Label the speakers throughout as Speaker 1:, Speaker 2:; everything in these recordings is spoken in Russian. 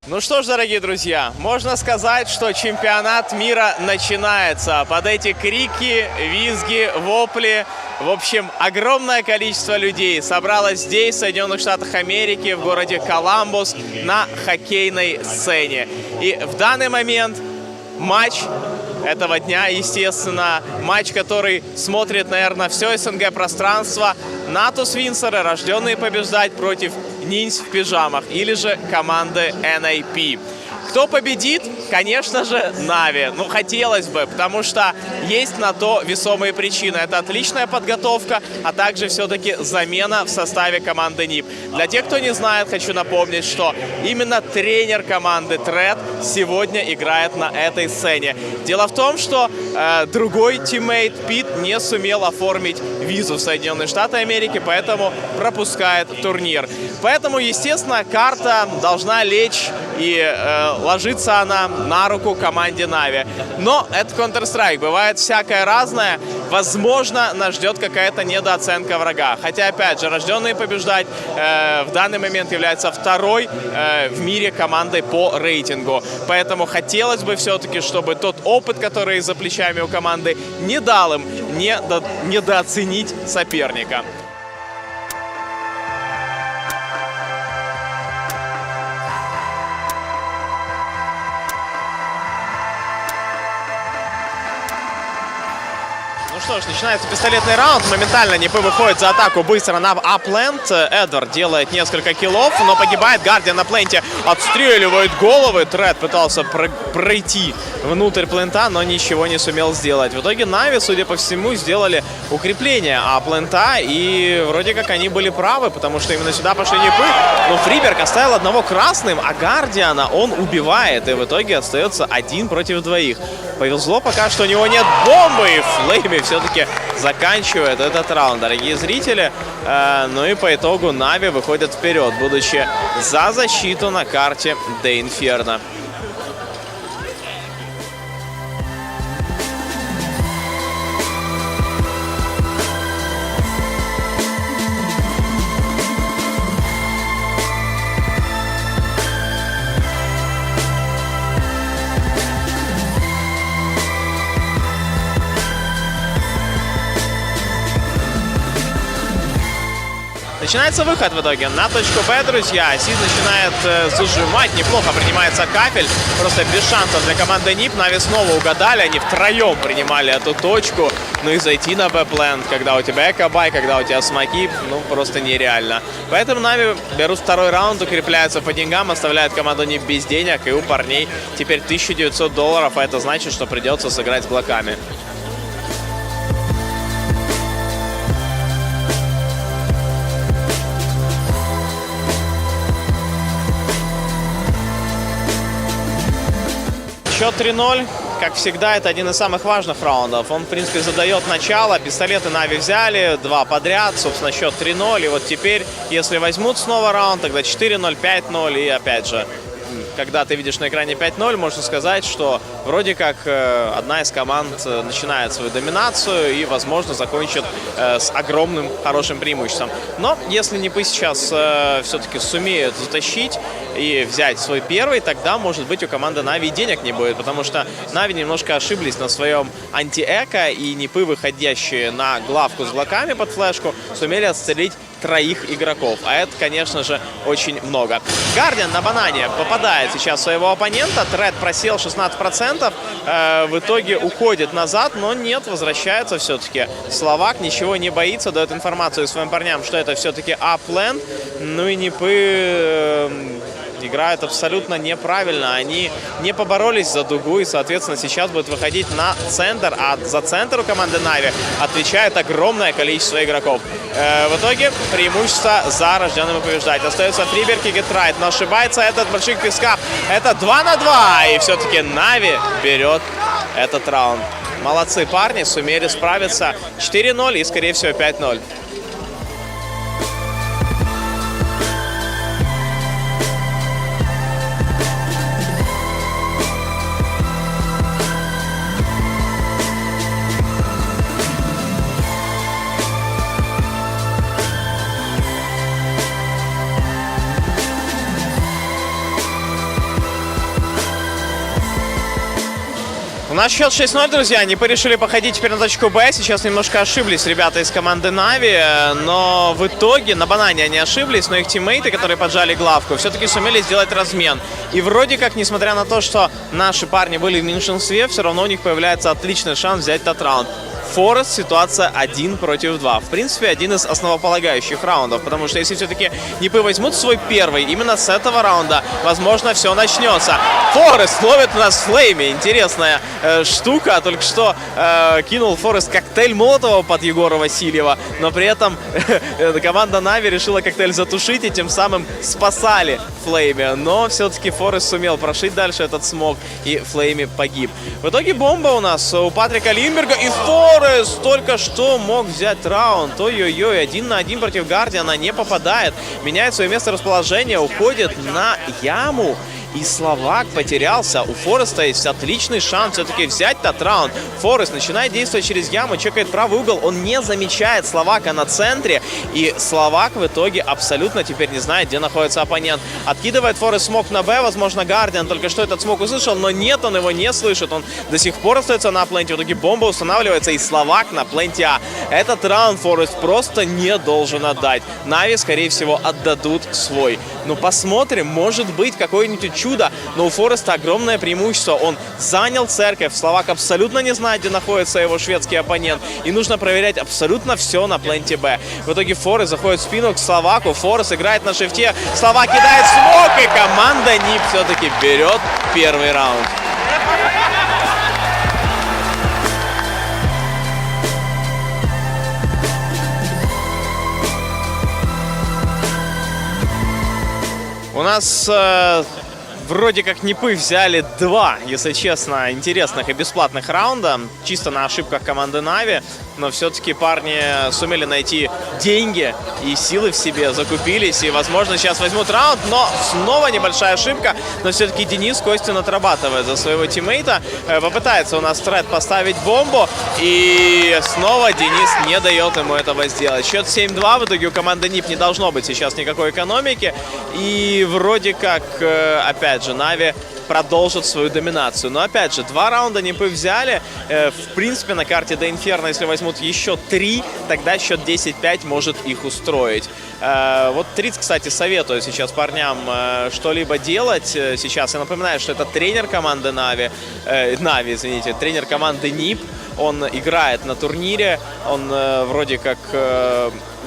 Speaker 1: Ну что ж, дорогие друзья, можно сказать, что чемпионат мира начинается. Под эти крики, визги, вопли, в общем, огромное количество людей собралось здесь, в Соединенных Штатах Америки, в городе Коламбус, на хоккейной сцене. И в данный момент матч этого дня, естественно, матч, который смотрит, наверное, все СНГ-пространство. Натус Винсоры, рожденные побеждать, против Ниндзь в пижамах, или же команды NAP. Кто победит? Конечно же, Нави. Ну, хотелось бы, потому что есть на то весомые причины. Это отличная подготовка, а также все-таки замена в составе команды НИП. Для тех, кто не знает, хочу напомнить, что именно тренер команды Тред сегодня играет на этой сцене. Дело в том, что другой тиммейт Пит не сумел оформить визу в Соединенные Штаты Америки, поэтому пропускает турнир. Поэтому, естественно, карта должна лечь, и ложится она на руку команде Нави. Но это Counter-Strike, бывает всякое разное. Возможно, нас ждет какая-то недооценка врага. Хотя, опять же, рожденные побеждать в данный момент является второй в мире командой по рейтингу. Поэтому хотелось бы все-таки, чтобы тот опыт, который за плечами у команды, не дал им недооценить соперника. Что ж, начинается пистолетный раунд. Моментально НИПы выходит за атаку быстро на апленд. Эдвард делает несколько киллов, но погибает. Гардиан на пленте отстреливает головы. Тред пытался пройти внутрь плента, но ничего не сумел сделать. В итоге Нави, судя по всему, сделали укрепление аплента, и вроде как они были правы, потому что именно сюда пошли НИПы. Но Фриберг оставил одного красным, а Гардиана он убивает, и в итоге остается 1 против 2. Повезло пока, что у него нет бомбы, и Флейми все-таки заканчивает этот раунд, дорогие зрители. Ну и по итогу Нави выходят вперед, будучи за защиту на карте Де Инферно. Начинается выход в итоге на точку Б, друзья. Сид начинает зажимать. Неплохо принимается кафель. Просто без шансов для команды НИП. Нави снова угадали. Они втроем принимали эту точку. Ну и зайти на Б-плент, когда у тебя экобай, когда у тебя смоки, ну просто нереально. Поэтому Нави берут второй раунд, укрепляются по деньгам, оставляют команду НИП без денег. И у парней теперь $1900, а это значит, что придется сыграть с блоками. Счет 3-0. Как всегда, это один из самых важных раундов. Он, в принципе, задает начало. Пистолеты Нави взяли 2 подряд. Собственно, счет 3-0. И вот теперь, если возьмут снова раунд, тогда 4-0, 5-0. И опять же, когда ты видишь на экране 5-0, можно сказать, что вроде как одна из команд начинает свою доминацию и, возможно, закончит с огромным хорошим преимуществом. Но если НИПы сейчас все-таки сумеют затащить и взять свой первый, тогда, может быть, у команды Нави денег не будет, потому что Нави немножко ошиблись на своем анти-эко, и НИПы, выходящие на главку с блоками под флешку, сумели отстрелить 3 игроков. А это, конечно же, очень много. Гардиан на банане попадает сейчас в своего оппонента. Тред просел 16%. В итоге уходит назад, но нет, возвращается все-таки. Словак ничего не боится, дает информацию своим парням, что это все-таки апленд. Ну и НИПы играют абсолютно неправильно. Они не поборолись за дугу и, соответственно, сейчас будут выходить на центр. А за центр у команды Нави отвечает огромное количество игроков. В итоге преимущество за рожденными побеждать. Остается Фриберг и Гетрайт, но ошибается этот больших песка. Это 2 на 2. И все-таки Нави берет этот раунд. Молодцы парни, сумели справиться. 4-0 и, скорее всего, 5-0. У нас счет 6-0, друзья. Они порешили походить теперь на точку Б. Сейчас немножко ошиблись ребята из команды Na'Vi, но в итоге на банане они ошиблись, но их тиммейты, которые поджали главку, все-таки сумели сделать размен. И вроде как, несмотря на то, что наши парни были в меньшинстве, все равно у них появляется отличный шанс взять этот раунд. Форест ситуация 1 против 2. В принципе, один из основополагающих раундов, потому что если все-таки Нипы возьмут свой первый, именно с этого раунда, возможно, все начнется. Форест ловит у нас Флейми. Интересная штука. Только что кинул Форест коктейль Молотова под Егора Васильева, но при этом команда Na'Vi решила коктейль затушить и тем самым спасали Флейми. Но все-таки Форест сумел прошить дальше этот смог, и Флейми погиб. В итоге бомба у нас у Патрика Линдберга, и Форест только что мог взять раунд. Ой-ой-ой, 1 на 1 против Гардиана, не попадает. Меняет свое место расположения, уходит на яму. И Словак потерялся. У Фореста есть отличный шанс все-таки взять этот раунд. Форест начинает действовать через яму, чекает правый угол. Он не замечает Словака на центре. И Словак в итоге абсолютно теперь не знает, где находится оппонент. Откидывает Форест смог на Б. Возможно, Гардиан только что этот смог услышал, но нет, он его не слышит. Он до сих пор остается на пленте. В итоге бомба устанавливается, и Словак на пленте А. Этот раунд Форест просто не должен отдать. Na'Vi, скорее всего, отдадут свой. Ну, посмотрим, может быть, какое-нибудь чудо, но у Фореста огромное преимущество. Он занял церковь, Словак абсолютно не знает, где находится его шведский оппонент, и нужно проверять абсолютно все на пленте Б. В итоге Форест заходит в спину к Словаку, Форест играет на шифте, Словак кидает смог, и команда НИП все-таки берет первый раунд. У нас вроде как Нипы взяли 2, если честно, интересных и бесплатных раунда, чисто на ошибках команды Na'Vi, но все-таки парни сумели найти деньги и силы в себе, закупились, и, возможно, сейчас возьмут раунд, но снова небольшая ошибка, но все-таки Денис Костин отрабатывает за своего тиммейта, попытается у нас Тред поставить бомбу, и снова Денис не дает ему этого сделать. Счет 7-2, в итоге у команды НИП не должно быть сейчас никакой экономики, и вроде как, опять же, Na'Vi продолжит свою доминацию. Но опять же, 2 раунда Нипы взяли. В принципе, на карте до Инферно, если возьмут еще 3, тогда счет 10-5 может их устроить. Вот Триц, кстати, советую сейчас парням что-либо делать. Сейчас я напоминаю, что это тренер команды Na'Vi, тренер команды НИП. Он играет на турнире. Он вроде как...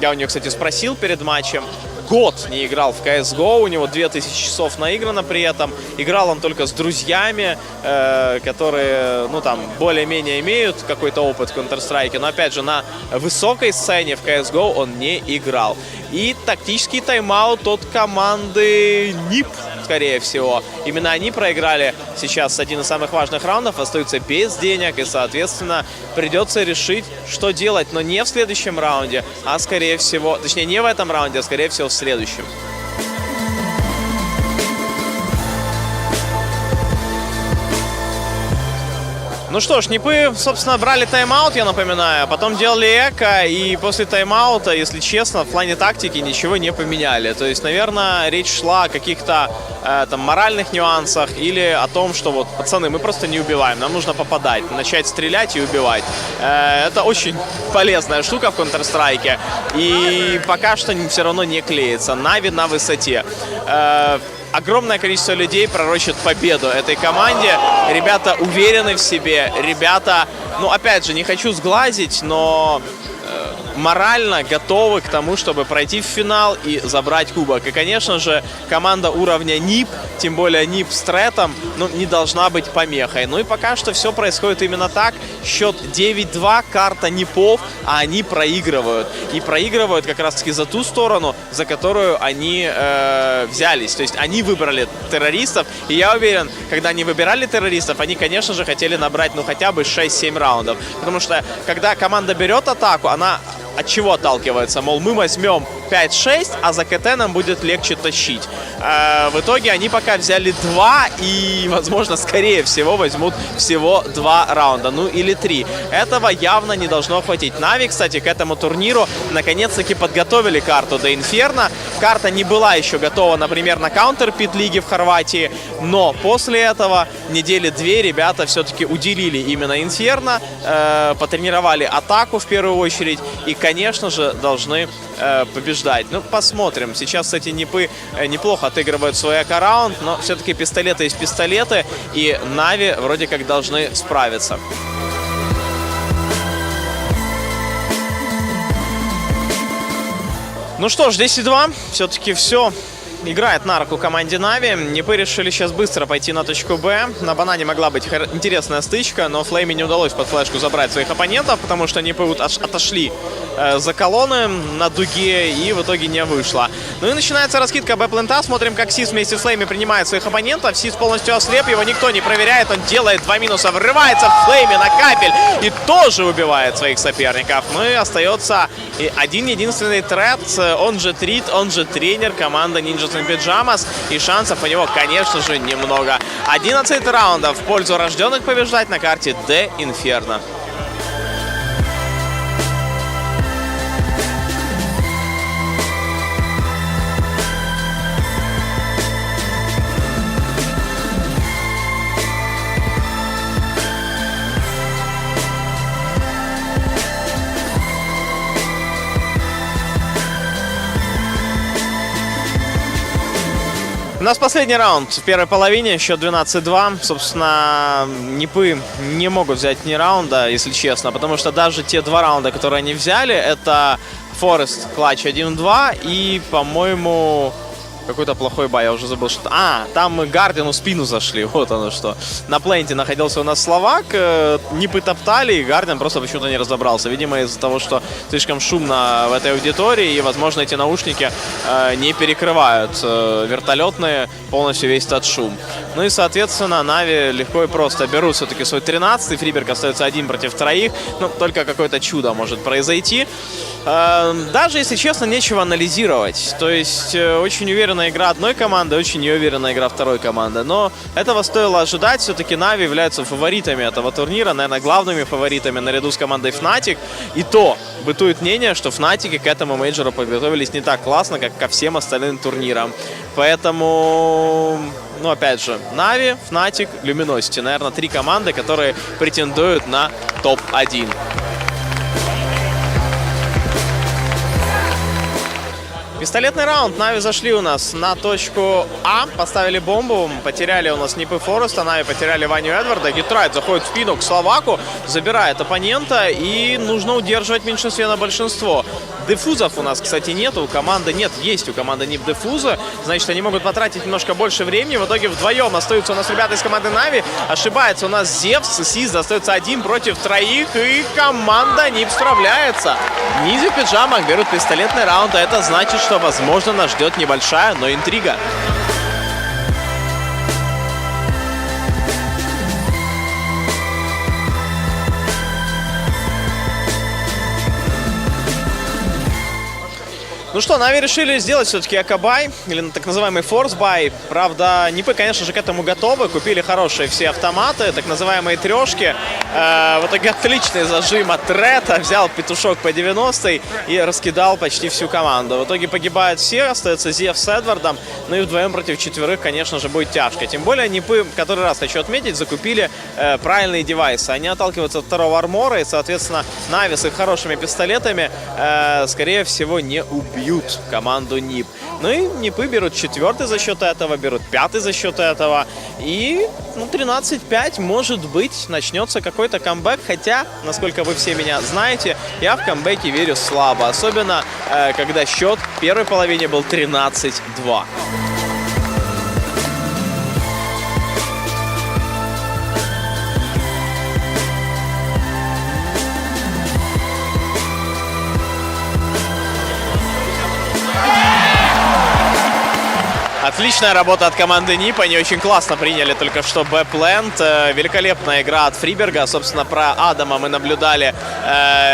Speaker 1: Я у него, кстати, спросил перед матчем. Год не играл в CSGO, у него 2000 часов наиграно при этом. Играл он только с друзьями, которые, ну, там, более-менее имеют какой-то опыт в Counter-Strike. Но, опять же, на высокой сцене в CSGO он не играл. И тактический тайм-аут от команды НИП, скорее всего. Именно они проиграли сейчас один из самых важных раундов, остаются без денег, и, соответственно, придется решить, что делать, но не в следующем раунде, а, скорее всего, точнее, не в этом раунде, а, скорее всего, в следующем. Ну что ж, Нипы, собственно, брали тайм-аут, я напоминаю, потом делали эко, и после тайм-аута, если честно, в плане тактики ничего не поменяли. То есть, наверное, речь шла о каких-то там моральных нюансах или о том, что вот, пацаны, мы просто не убиваем, нам нужно попадать, начать стрелять и убивать. Это очень полезная штука в Counter-Strike, и пока что все равно не клеится. Na'Vi на высоте. Огромное количество людей пророчит победу этой команде. Ребята уверены в себе. Ребята, ну, опять же, не хочу сглазить, но морально готовы к тому, чтобы пройти в финал и забрать кубок. И, конечно же, команда уровня НИП, тем более НИП с Третом, ну, не должна быть помехой. Ну и пока что все происходит именно так. Счет 9-2, карта НИПов, а они проигрывают. И проигрывают как раз-таки за ту сторону, за которую они взялись. То есть они выбрали террористов. И я уверен, когда они выбирали террористов, они, конечно же, хотели набрать, ну, хотя бы 6-7 раундов. Потому что, когда команда берет атаку, она от чего отталкивается? Мол, мы возьмем 5-6, а за КТ нам будет легче тащить. В итоге они пока взяли 2 и, возможно, скорее всего, возьмут всего 2 раунда, ну или 3. Этого явно не должно хватить. Нави, кстати, к этому турниру наконец-таки подготовили карту до Инферно. Карта не была еще готова, например, на Counterpit лиге в Хорватии, но после этого недели 2 ребята все-таки уделили именно Инферно, потренировали атаку в первую очередь и, конечно же, должны побеждать. Ну, посмотрим. Сейчас, кстати, Нипы неплохо отыгрывают свой эко-раунд, но все-таки пистолеты есть пистолеты, и Нави вроде как должны справиться. Ну что ж, 10-2. Все-таки все играет на руку команде Нави. Нипы решили сейчас быстро пойти на точку Б. На банане могла быть интересная стычка, но Флейме не удалось под флешку забрать своих оппонентов, потому что Нипы отошли за колонны на дуге и в итоге не вышло. Ну и начинается раскидка Б-плента. Смотрим, как Сис вместе с Флейме принимает своих оппонентов. Сис полностью ослеп, его никто не проверяет. Он делает 2 минуса, врывается в Флейме на капель и тоже убивает своих соперников. Ну и остается один-единственный тред, он же Трит, он же тренер команды Ninjas in Pyjamas. И шансов у него, конечно же, немного. 11 раундов в пользу рожденных побеждать на карте Д Инферно. У нас последний раунд в первой половине, счет 12-2. Собственно, Нипы не могут взять ни раунда, если честно, потому что даже те 2 раунда, которые они взяли, это Форест клатч 1-2 и, по-моему, какой-то плохой бай, я уже забыл, что... там мы Гардину в спину зашли, вот оно что. На пленте находился у нас словак, Нипы топтали, и Гардин просто почему-то не разобрался. Видимо, из-за того, что слишком шумно в этой аудитории, и, возможно, эти наушники не перекрывают вертолетные полностью весь этот шум. Ну и, соответственно, Нави легко и просто берут все-таки свой 13-й, Фриберг остается 1 против 3, ну, только какое-то чудо может произойти. Даже, если честно, нечего анализировать. То есть, очень уверенная игра одной команды, очень неуверенная игра второй команды. Но этого стоило ожидать. Все-таки Нави являются фаворитами этого турнира, наверное, главными фаворитами наряду с командой Fnatic. И то бытует мнение, что Fnatic к этому мейджору подготовились не так классно, как ко всем остальным турнирам. Поэтому, ну, опять же, Нави, Fnatic, Luminosity. Наверное, 3 команды, которые претендуют на топ-1. Пистолетный раунд. Нави зашли у нас на точку А, поставили бомбу, потеряли у нас Нипы Фореста, Нави потеряли Ваню Эдварда. Гитрайт заходит в спину к словаку, забирает оппонента, и нужно удерживать в меньшинстве на большинство. Дефузов у нас, кстати, нет, у команды нет, есть у команды Нип дефуза, значит, они могут потратить немножко больше времени. В итоге вдвоем остаются у нас ребята из команды Нави. Ошибается у нас Зевс, Сиз остается 1 против 3, и команда Нип справляется. Ниндзя в пиджамах берут пистолетный раунд, а это значит, что, возможно, нас ждет небольшая, но интрига. Ну что, Нави решили сделать все-таки эко-бай, или так называемый форс-бай. Правда, Нипы, конечно же, к этому готовы. Купили хорошие все автоматы, так называемые трешки. В итоге отличный зажим от Трета. Взял петушок по 90 и раскидал почти всю команду. В итоге погибают все, остается Зев с Эдвардом. Ну и вдвоем против 4, конечно же, будет тяжко. Тем более Нипы, который раз хочу отметить, закупили правильные девайсы. Они отталкиваются от второго армора, и, соответственно, Нави с их хорошими пистолетами, скорее всего, не убьют команду Нип. Ну и Нипы берут 4 за счет этого, берут 5 за счет этого. И 13-5, может быть, начнется какой-то камбэк. Хотя, насколько вы все меня знаете, я в камбэке верю слабо. Особенно, когда счет в первой половине был 13-2. Отличная работа от команды НИП. Они очень классно приняли только что Б-плент. Великолепная игра от Фриберга. Собственно, про Адама мы наблюдали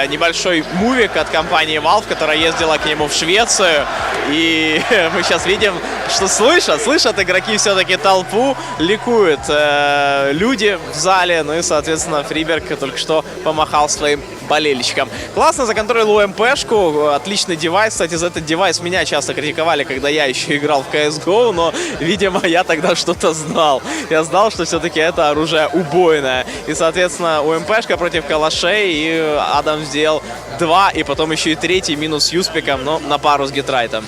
Speaker 1: небольшой мувик от компании Valve, которая ездила к нему в Швецию. И мы сейчас видим, что слышат игроки все-таки толпу, ликуют люди в зале. Ну и, соответственно, Фриберг только что помахал своим болельщикам. Классно законтролил УМПшку. Отличный девайс. Кстати, за этот девайс меня часто критиковали, когда я еще играл в CSGO, но, видимо, я тогда что-то знал. Я знал, что все-таки это оружие убойное. И, соответственно, УМПшка против калашей, и Адам сделал 2, и потом еще и 3 минус с Юспиком, но на пару с Гетрайтом.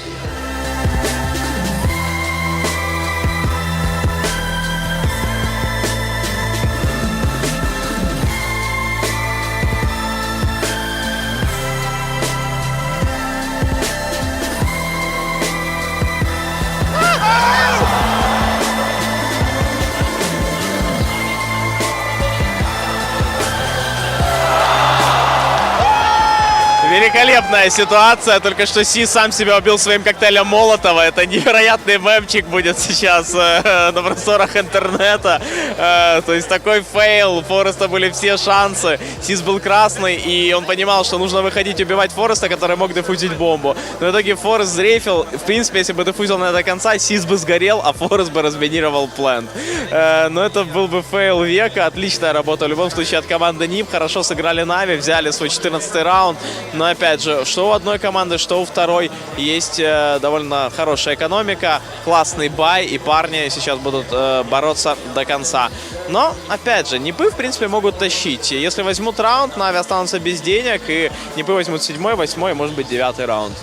Speaker 1: Великолепная ситуация, только что Си сам себя убил своим коктейлем Молотова. Это невероятный мемчик будет сейчас на просторах интернета. То есть такой фейл, у Фореста были все шансы. Сис был красный, и он понимал, что нужно выходить убивать Фореста, который мог дефузить бомбу. Но в итоге Форест зрейфил. В принципе, если бы дефузил на до конца, Сис бы сгорел, а Форест бы разминировал плент. Но это был бы фейл века. Отличная работа в любом случае от команды НИП. Хорошо сыграли Нави, взяли свой 14-й раунд. Но опять же, что у одной команды, что у второй, есть довольно хорошая экономика, классный бай, и парни сейчас будут бороться до конца. Но, опять же, НИПы, в принципе, могут тащить. Если возьмут раунд, Нави останутся без денег, и НИПы возьмут 7-й, 8-й, может быть, 9-й раунд.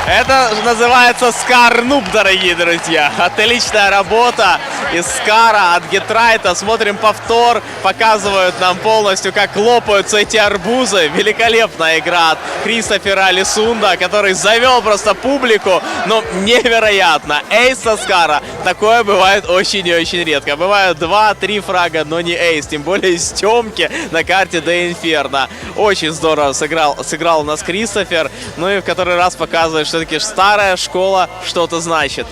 Speaker 1: Это называется Скар-нуб, дорогие друзья. Отличная работа из Скара, от Гетрайта. Смотрим повтор. Показывают нам полностью, как лопаются эти арбузы. Великолепная игра от Кристофера Лисунда, который завел просто публику. Ну, невероятно. Эйс со Скара. Такое бывает очень и очень редко. Бывают 2-3 фрага, но не эйс. Тем более из Тёмки на карте Де Инферно. Очень здорово сыграл у нас Кристофер. Ну и в который раз показывает, что все-таки старая школа что-то значит.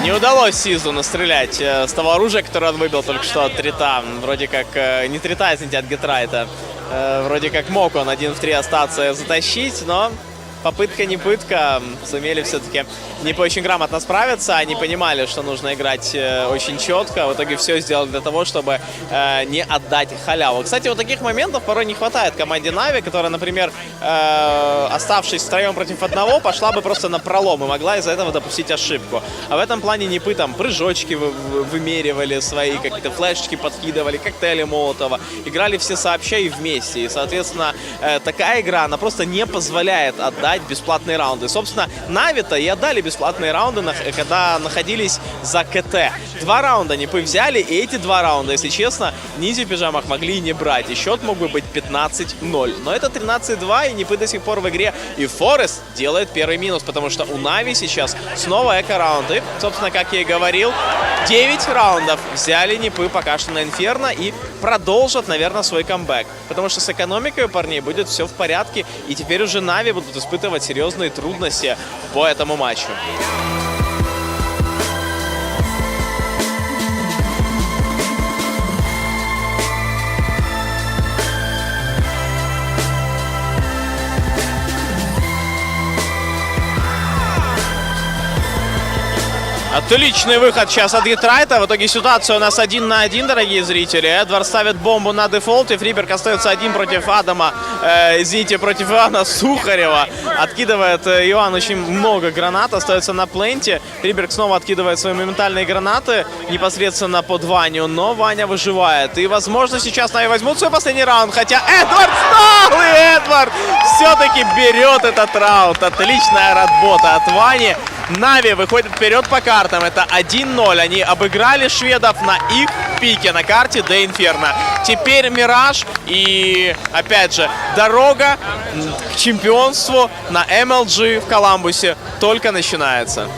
Speaker 1: Не удалось Сизу настрелять с того оружия, которое он выбил только что от Трита. Вроде как, не Трита, извините, от Гетрайта. Вроде как мог он 1 в 3 остаться и затащить, но попытка не пытка. Сумели все-таки не очень грамотно справиться. Они понимали, что нужно играть очень четко. В итоге все сделали для того, чтобы не отдать халяву. Кстати, вот таких моментов порой не хватает команде Нави, которая, например, оставшись втроем против одного, пошла бы просто на пролом и могла из-за этого допустить ошибку. А в этом плане НИПы там прыжочки вымеривали свои, какие-то флешечки подкидывали, коктейли Молотова. Играли все сообща и вместе. И, соответственно, такая игра, она просто не позволяет отдать бесплатные раунды. Собственно, Нави-то и отдали бесплатные раунды, когда находились за КТ. 2 раунда НИПы взяли, и эти 2 раунда, если честно, ниндзя в пижамах могли и не брать. И счет мог бы быть 15-0. Но это 13-2, и НИПы до сих пор в игре. И Форест делает первый минус, потому что у Нави сейчас снова эко-раунд. И, собственно, как я и говорил, 9 раундов взяли НИПы пока что на Инферно и продолжат, наверное, свой камбэк. Потому что с экономикой у парней будет все в порядке, и теперь уже Нави будут испытывать серьезные трудности по этому матчу. Отличный выход сейчас от Гитрайта. В итоге ситуация у нас 1 на 1, дорогие зрители. Эдвард ставит бомбу на дефолте. Фриберг остается один против Адама. Извините, против Ивана Сухарева. Откидывает Иван очень много гранат. Остается на пленте. Фриберг снова откидывает свои моментальные гранаты. Непосредственно под Ваню. Но Ваня выживает. И, возможно, сейчас Нави возьмут свой последний раунд. Хотя Эдвард стал! И Эдвард все-таки берет этот раунд. Отличная работа от Вани. Нави выходит вперед по картам. Это 1-0. Они обыграли шведов на их пике на карте Де Инферно. Теперь Мираж и, опять же, дорога к чемпионству на MLG в Коламбусе только начинается.